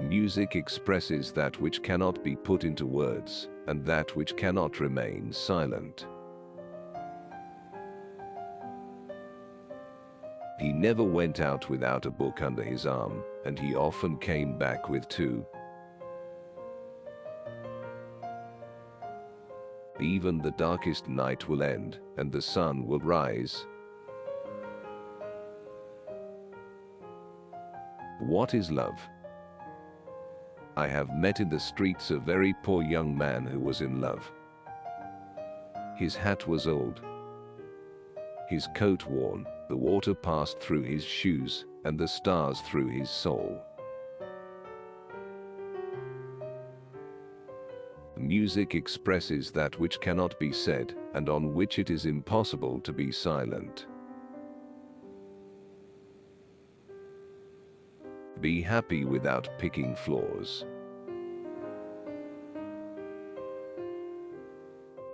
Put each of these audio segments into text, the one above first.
Music expresses that which cannot be put into words, and that which cannot remain silent. He never went out without a book under his arm, and he often came back with two. Even the darkest night will end, and the sun will rise. What is love? I have met in the streets a very poor young man who was in love. His hat was old, his coat worn, the water passed through his shoes, and the stars through his soul. Music expresses that which cannot be said, and on which it is impossible to be silent. Be happy without picking flaws.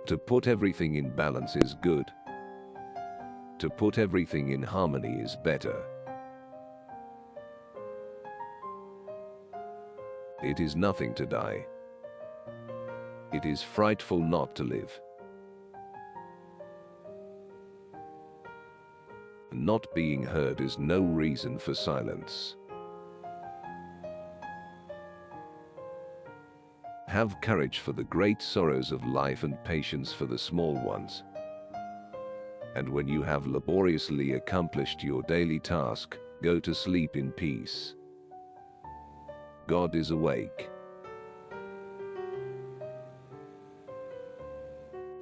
To put everything in balance is good. To put everything in harmony is better. It is nothing to die. It is frightful not to live. Not being heard is no reason for silence. Have courage for the great sorrows of life and patience for the small ones. And when you have laboriously accomplished your daily task, go to sleep in peace. God is awake.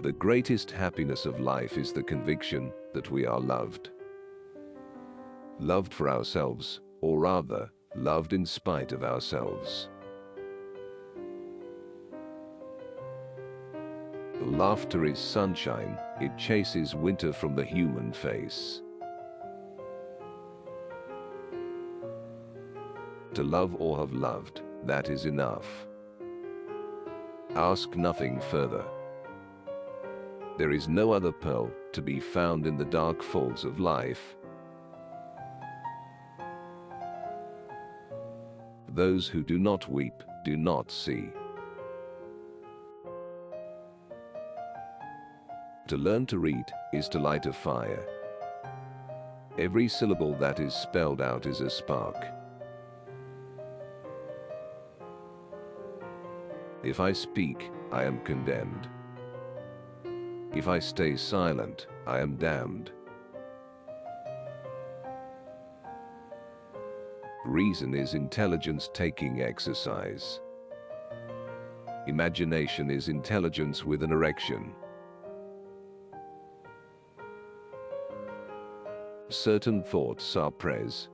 The greatest happiness of life is the conviction that we are loved. Loved for ourselves, or rather, loved in spite of ourselves. Laughter is sunshine, it chases winter from the human face. To love or have loved, that is enough. Ask nothing further. There is no other pearl to be found in the dark folds of life. Those who do not weep, do not see. To learn to read is to light a fire. Every syllable that is spelled out is a spark. If I speak, I am condemned. If I stay silent, I am damned. Reason is intelligence taking exercise. Imagination is intelligence with an erection. Certain thoughts are pres.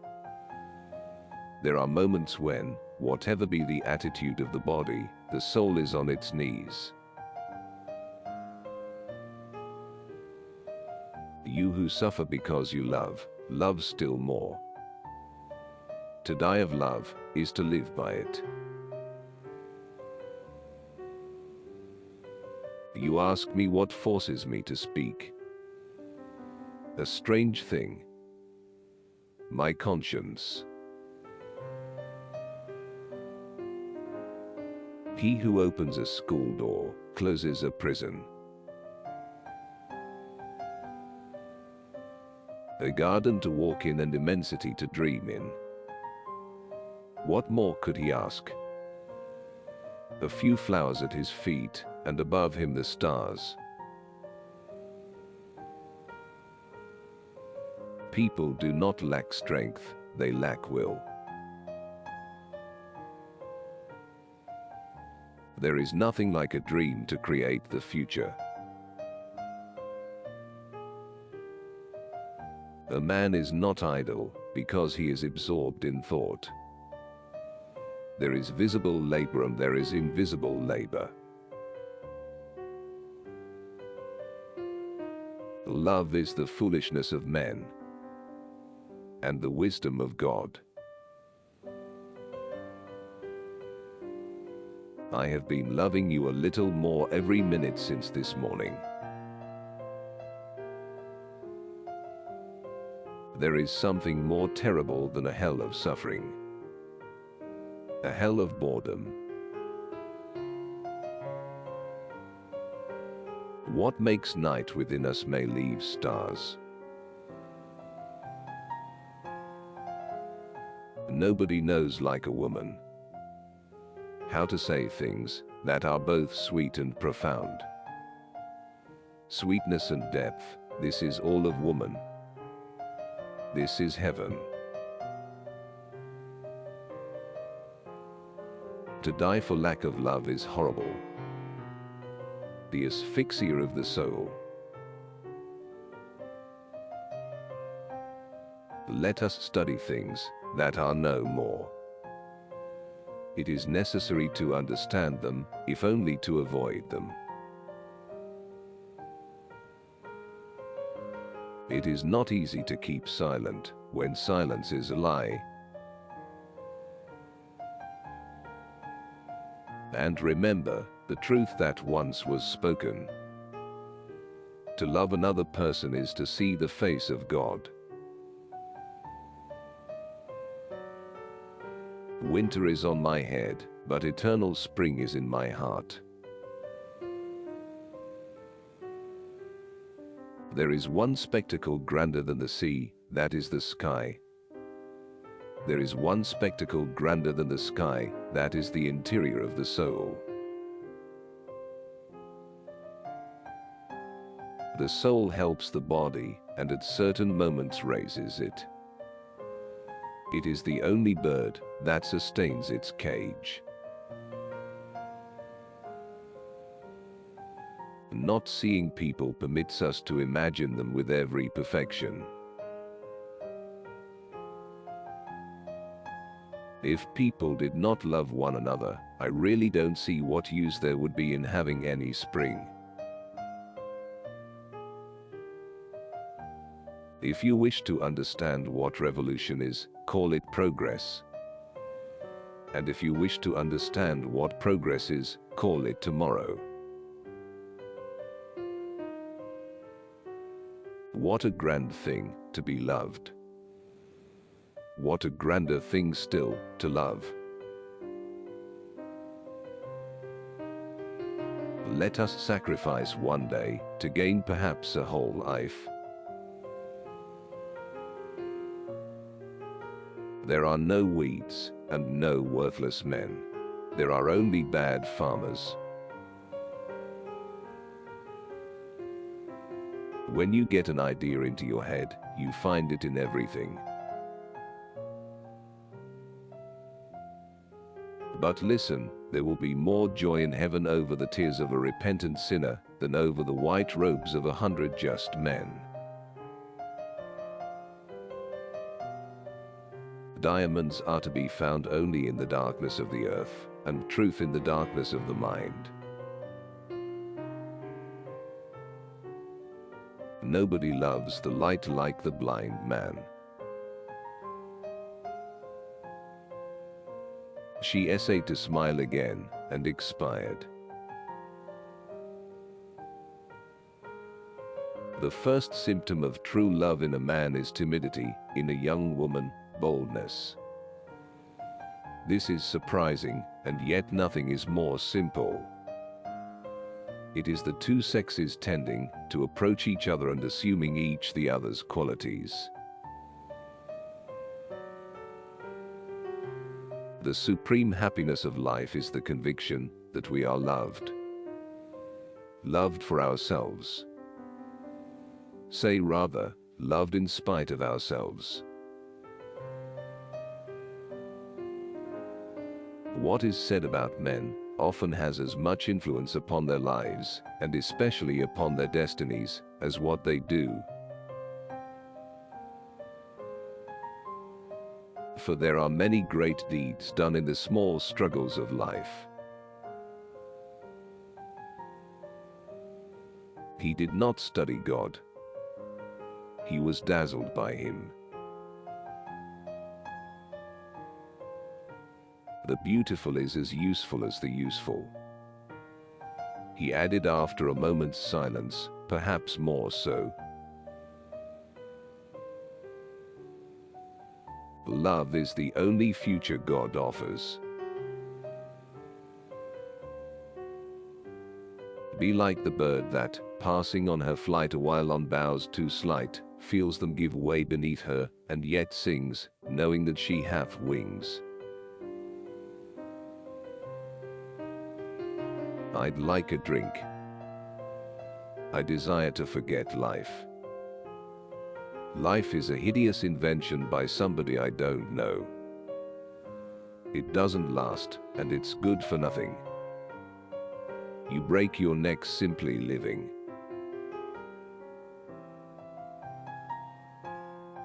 There are moments when, whatever be the attitude of the body, the soul is on its knees. You who suffer because you love, love still more. To die of love is to live by it. You ask me what forces me to speak. A strange thing. My conscience. He who opens a school door, closes a prison. A garden to walk in and immensity to dream in. What more could he ask? A few flowers at his feet, and above him the stars. People do not lack strength, they lack will. There is nothing like a dream to create the future. A man is not idle, because he is absorbed in thought. There is visible labor and there is invisible labor. Love is the foolishness of men, and the wisdom of God. I have been loving you a little more every minute since this morning. There is something more terrible than a hell of suffering. A hell of boredom. What makes night within us may leave stars. Nobody knows like a woman how to say things that are both sweet and profound. Sweetness and depth, this is all of woman. This is heaven. To die for lack of love is horrible. The asphyxia of the soul. Let us study things that are no more. It is necessary to understand them, if only to avoid them. It is not easy to keep silent when silence is a lie. And remember the truth that once was spoken. To love another person is to see the face of God. Winter is on my head, but eternal spring is in my heart. There is one spectacle grander than the sea, that is the sky. There is one spectacle grander than the sky, that is the interior of the soul. The soul helps the body, and at certain moments raises it. It is the only bird that sustains its cage. Not seeing people permits us to imagine them with every perfection. If people did not love one another, I really don't see what use there would be in having any spring. If you wish to understand what revolution is, call it progress. And if you wish to understand what progress is, call it tomorrow. What a grand thing to be loved. What a grander thing still to love. Let us sacrifice one day to gain perhaps a whole life. There are no weeds and no worthless men. There are only bad farmers. When you get an idea into your head, you find it in everything. But listen, there will be more joy in heaven over the tears of a repentant sinner than over the white robes of 100 just men. Diamonds are to be found only in the darkness of the earth, and truth in the darkness of the mind. Nobody loves the light like the blind man. She essayed to smile again, and expired. The first symptom of true love in a man is timidity, in a young woman, boldness. This is surprising, and yet nothing is more simple. It is the two sexes tending to approach each other and assuming each the other's qualities. The supreme happiness of life is the conviction that we are loved. Loved for ourselves. Say rather, loved in spite of ourselves. What is said about men often has as much influence upon their lives, and especially upon their destinies, as what they do. For there are many great deeds done in the small struggles of life. He did not study God. He was dazzled by him. The beautiful is as useful as the useful. He added after a moment's silence, perhaps more so. Love is the only future God offers. Be like the bird that, passing on her flight a while on boughs too slight, feels them give way beneath her, and yet sings, knowing that she hath wings. I'd like a drink. I desire to forget life. Life is a hideous invention by somebody I don't know. It doesn't last, and it's good for nothing. You break your neck simply living.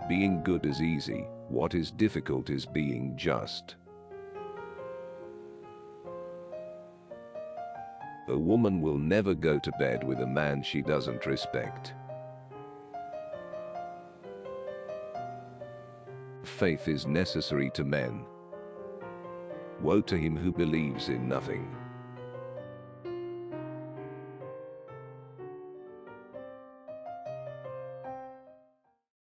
Being good is easy, what is difficult is being just. A woman will never go to bed with a man she doesn't respect. Faith is necessary to men. Woe to him who believes in nothing.